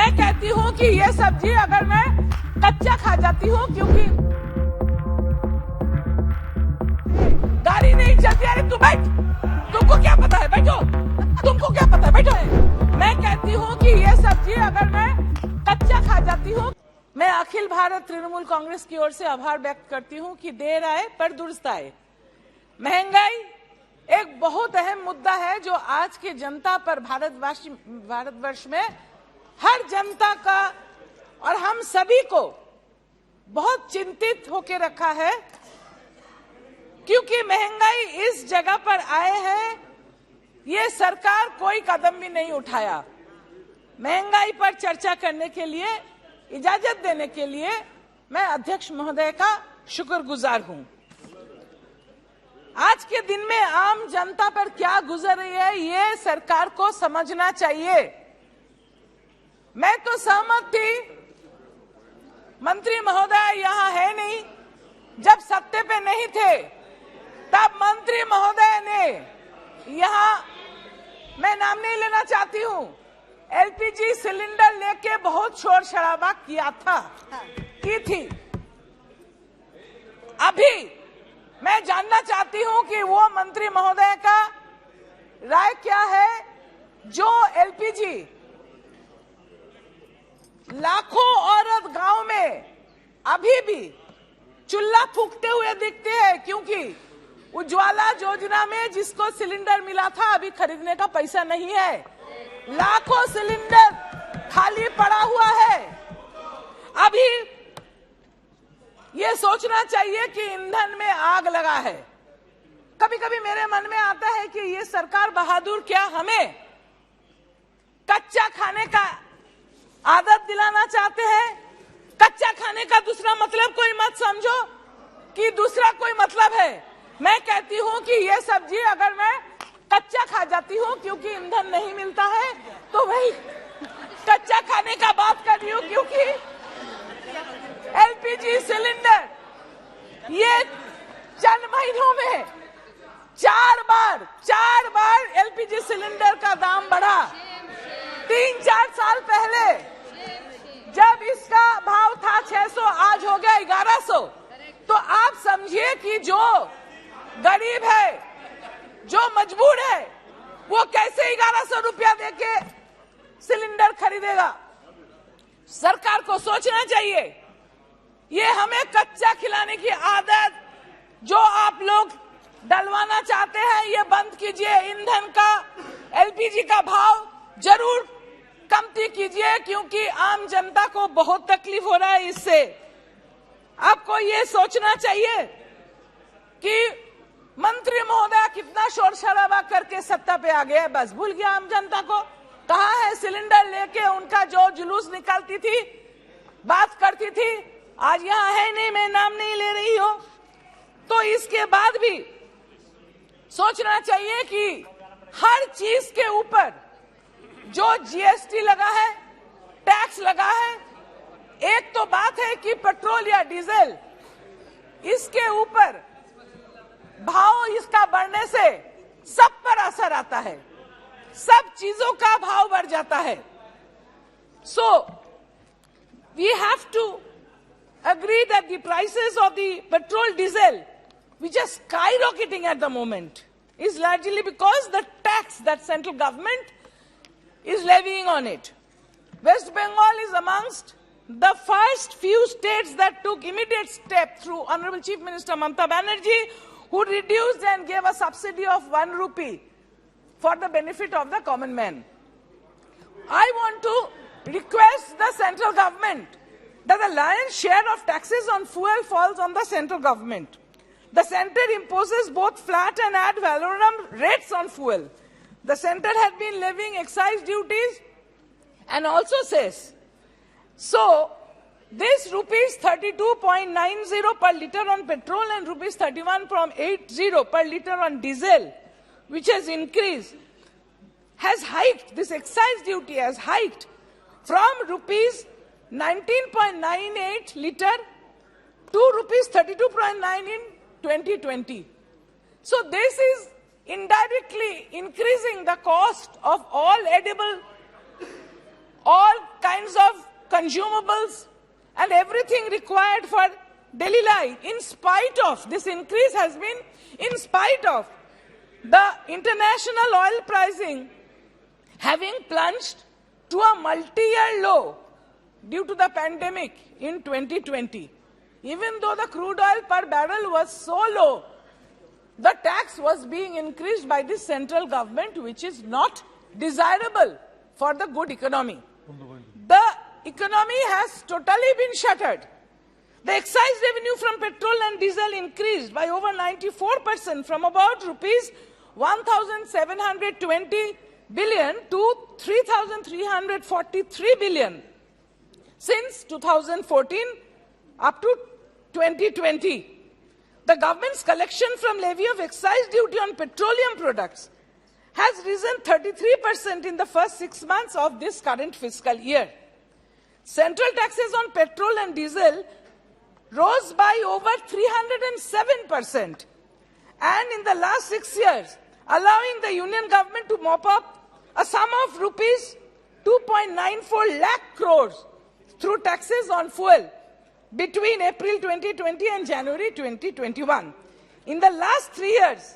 मैं कहती हूँ कि ये सब्जी अगर मैं कच्चा खा जाती हूँ, क्योंकि गाड़ी नहीं चलती। अरे तू बैठ, तुमको क्या पता है, बैठो, तुमको क्या पता है, बैठो। मैं कहती हूँ कि ये सब्जी अगर मैं कच्चा खा जाती हूँ। मैं अखिल भारत तृणमूल कांग्रेस की ओर से आभार व्यक्त करती हूँ कि देर आए पर दुरुस्त आए। महंगाई एक बहुत अहम मुद्दा है जो आज की जनता पर, भारतवर्ष में हर जनता का और हम सभी को बहुत चिंतित होकर रखा है, क्योंकि महंगाई इस जगह पर आए हैं, ये सरकार कोई कदम भी नहीं उठाया। महंगाई पर चर्चा करने के लिए इजाजत देने के लिए मैं अध्यक्ष महोदय का शुक्रगुजार हूं। आज के दिन में आम जनता पर क्या गुजर रही है, ये सरकार को समझना चाहिए। मैं तो सहमत थी, मंत्री महोदय यहां है नहीं, जब सत्ते पे नहीं थे तब मंत्री महोदय ने यहां, मैं नाम नहीं लेना चाहती हूं, एलपीजी सिलेंडर लेके बहुत शोर शराबा की थी। अभी मैं जानना चाहती हूं कि वो मंत्री महोदय का राय क्या है, जो एलपीजी लाखों औरत गांव में अभी भी चूल्हा फूंकते हुए दिखते हैं, क्योंकि उज्ज्वला योजना में जिसको सिलेंडर मिला था अभी खरीदने का पैसा नहीं है। लाखों सिलेंडर खाली पड़ा हुआ है। अभी ये सोचना चाहिए कि ईंधन में आग लगा है। कभी कभी मेरे मन में आता है कि ये सरकार बहादुर क्या हमें कच्चा खाने का आदत दिलाना चाहते हैं। कच्चा खाने का दूसरा मतलब कोई मत समझो कि दूसरा कोई मतलब है। मैं कहती हूं कि ये सब्जी अगर मैं कच्चा खा जाती हूँ, क्योंकि ईंधन नहीं मिलता है, तो वही कच्चा खाने का बात कर रही हूँ, क्योंकि एलपीजी सिलेंडर ये चंद महीनों में चार बार एलपीजी सिलेंडर का दाम बढ़ा। 3-4 साल पहले जब इसका भाव था 600, आज हो गया 1100। तो आप समझिए कि जो गरीब है, जो मजबूर है, वो कैसे 1100 रुपया देके सिलेंडर खरीदेगा। सरकार को सोचना चाहिए, ये हमें कच्चा खिलाने की आदत जो आप लोग डलवाना चाहते हैं, ये बंद कीजिए। ईंधन का, एलपीजी का भाव जरूर कमती कीजिए, क्योंकि आम जनता को बहुत तकलीफ हो रहा है इससे। आपको ये सोचना चाहिए कि मंत्री महोदय कितना शोर शराबा करके सत्ता पे आ गया, बस भूल गया आम जनता को। कहाँ है सिलेंडर लेके उनका जो जुलूस निकालती थी, बात करती थी, आज यहाँ है नहीं, मैं नाम नहीं ले रही हूं। तो इसके बाद भी सोचना चाहिए कि हर चीज के ऊपर जो जीएसटी लगा है, टैक्स लगा है, एक तो बात है कि पेट्रोल या डीजल, इसके ऊपर भाव इसका बढ़ने से सब पर असर आता है, सब चीजों का भाव बढ़ जाता है। So we have to agree that the prices of the petrol, diesel, which are skyrocketing at the moment, is largely because the tax that central government is levying on it. West Bengal is amongst the first few states that took immediate step through Honorable Chief Minister Mamata Banerjee, who reduced and gave a subsidy of 1 rupee for the benefit of the common man. I want to request the central government that the lion's share of taxes on fuel falls on the central government. The center imposes both flat and ad valorem rates on fuel. The center has been levying excise duties and also says, so this rupees 32.90 per litre on petrol and rupees 31.80 per litre on diesel, which has increased, has hiked, this excise duty has hiked from rupees 19.98 litre to rupees 32.9 in 2020. So this is indirectly increasing the cost of all edible all kinds of consumables and everything required for daily life. In spite of this increase has been in spite of the international oil pricing having plunged to a multi-year low due to the pandemic in 2020. Even though the crude oil per barrel was so low, the tax was being increased by the central government, which is not desirable for the good economy. The economy has totally been shuttered. The excise revenue from petrol and diesel increased by over 94% from about rupees 1,720 billion to 3,343 billion since 2014 up to 2020. The government's collection from levy of excise duty on petroleum products has risen 33% in the first 6 months of this current fiscal year. Central taxes on petrol and diesel rose by over 307%. And in the last 6 years, allowing the union government to mop up a sum of rupees 2.94 lakh crores through taxes on fuel between April 2020 and January 2021. In the last 3 years,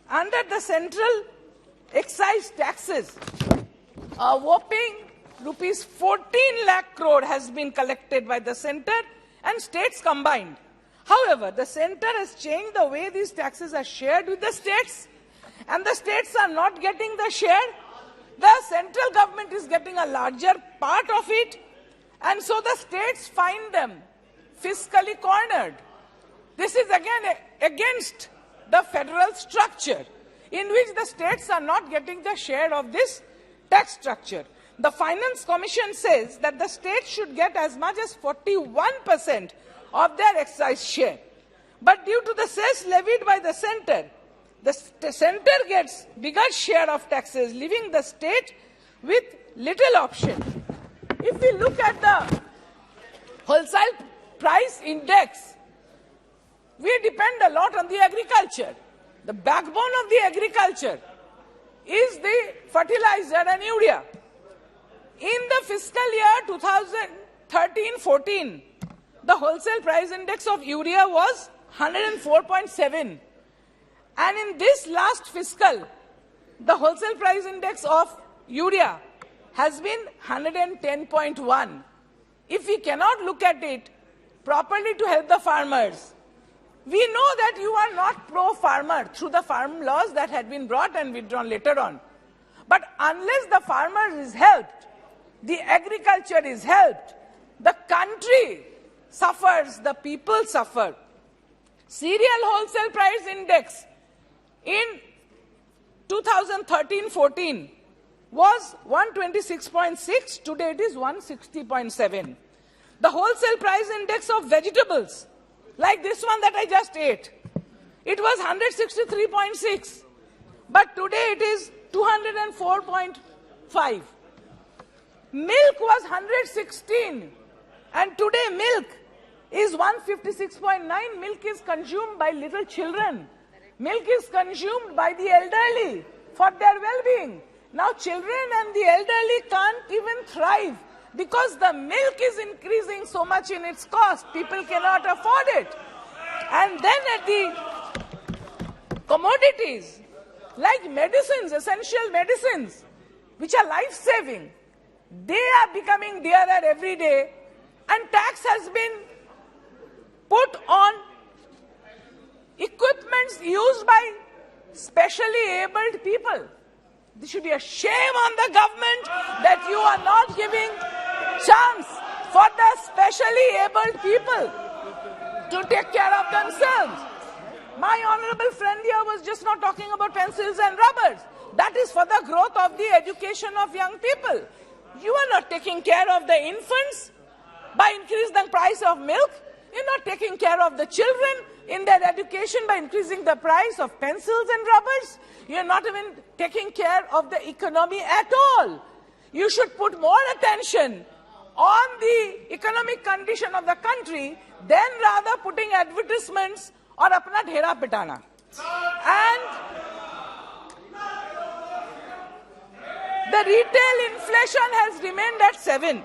under the central excise taxes, a whopping rupees 14 lakh crore has been collected by the centre and states combined. However, the centre has changed the way these taxes are shared with the states, and the states are not getting the share. The central government is getting a larger part of it, and so the states find them fiscally cornered. This is again against the federal structure, in which the states are not getting the share of this tax structure. The Finance Commission says that the states should get as much as 41% of their excise share. But due to the cess levied by the centre gets bigger share of taxes, leaving the state with little option. If we look at the wholesale price index, we depend a lot on the agriculture. The backbone of the agriculture is the fertilizer and urea. In the fiscal year 2013-14, the wholesale price index of urea was 104.7. And in this last fiscal, the wholesale price index of urea has been 110.1. If we cannot look at it properly to help the farmers, we know that you are not pro-farmer through the farm laws that had been brought and withdrawn later on. But unless the farmer is helped, the agriculture is helped, the country suffers, the people suffer. Cereal wholesale price index in 2013-14 was 126.6, today it is 160.7. The wholesale price index of vegetables, like this one that I just ate, it was 163.6, but today it is 204.5. Milk was 116, and today milk is 156.9. Milk is consumed by little children. Milk is consumed by the elderly for their well-being. Now children and the elderly can't even thrive because the milk is increasing so much in its cost. People cannot afford it. And then at the commodities, like medicines, essential medicines, which are life-saving, they are becoming dearer every day, and tax has been put on equipments used by specially abled people. There should be a shame on the government that you are not giving chance for the specially abled people to take care of themselves. My honorable friend here was just not talking about pencils and rubbers. That is for the growth of the education of young people. You are not taking care of the infants by increasing the price of milk. You're not taking care of the children in their education by increasing the price of pencils and rubbers. You're not even taking care of the economy at all. You should put more attention on the economic condition of the country than rather putting advertisements or apna dhera pitana. And The retail inflation has remained at 7,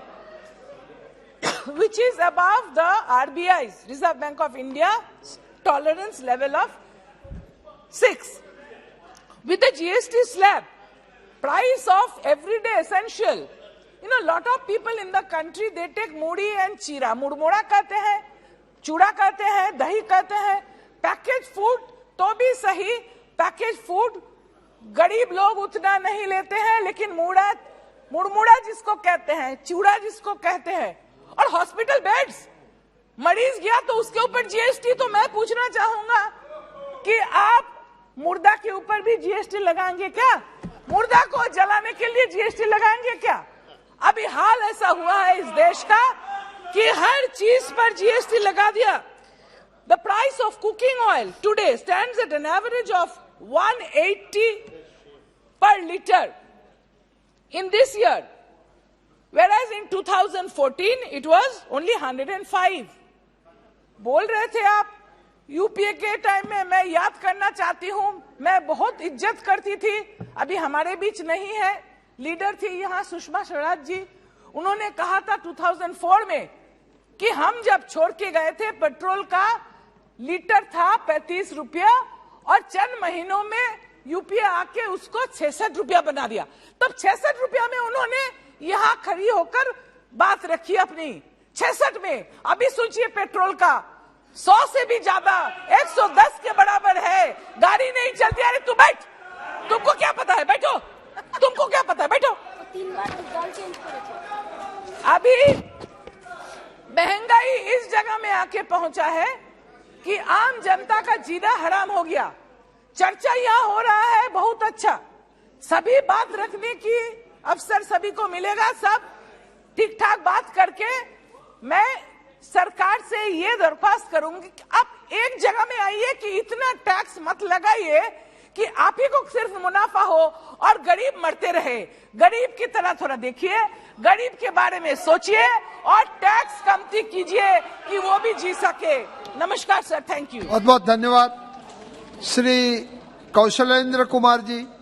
which is above the RBI's, Reserve Bank of India, tolerance level of 6. With the GST slab, price of everyday essential, a lot of people in the country, they take mudi and chira. मुड़मुड़ा कहते हैं, चूड़ा कहते हैं, दही कहते हैं, package food तो भी सही, पैकेज फूड गरीब लोग उतना नहीं लेते हैं, लेकिन मुड़मुड़ा जिसको कहते हैं, चूड़ा जिसको कहते हैं, और हॉस्पिटल बेड्स, मरीज गया तो उसके ऊपर जीएसटी। तो मैं पूछना चाहूंगा कि आप मुर्दा के ऊपर भी जीएसटी लगाएंगे क्या? मुर्दा को जलाने के लिए जीएसटी लगाएंगे क्या? अभी हाल ऐसा हुआ है इस देश का कि हर चीज पर जीएसटी लगा दिया। The price of cooking oil today stands at an average of 180 per liter in this year, whereas in 2014 it was only 105. बोल रहे थे आप यूपीए के टाइम में, मैं याद करना चाहती हूं, मैं बहुत इज्जत करती थी, अभी हमारे बीच नहीं है, लीडर थी यहाँ सुषमा स्वराज जी, उन्होंने कहा था 2004 में कि हम जब छोड़ के गए थे पेट्रोल का लीटर था 35 रुपया और चंद महीनों में यूपीए आके उसको 66 रुपया बना दिया। तब 66 रुपया में उन्होंने यहाँ खड़ी होकर बात रखी अपनी, 66 में। अभी सोचिए पेट्रोल का 100 से भी ज्यादा, 110 के बराबर है, गाड़ी नहीं चलती। अरे तू बैठ, तुमको क्या पता है, बैठो, तुमको क्या पता है, बैठो। 3 बार दाल चेंज करे। अभी महंगाई इस जगह में आके पहुंचा है कि आम जनता का जीना हराम हो गया। चर्चा यहाँ हो रहा है, बहुत अच्छा, सभी बात रखने की अवसर सभी को मिलेगा, सब ठीक ठाक बात करके मैं सरकार से ये दरख्वास्त करूंगी कि आप एक जगह में आइए कि इतना टैक्स मत लगाइए कि आप ही को सिर्फ मुनाफा हो और गरीब मरते रहे। गरीब की तरह थोड़ा देखिए, गरीब के बारे में सोचिए और टैक्स कमती कीजिए कि वो भी जी सके। नमस्कार सर, थैंक यू। बहुत बहुत धन्यवाद। श्री कौशलेंद्र कुमार जी।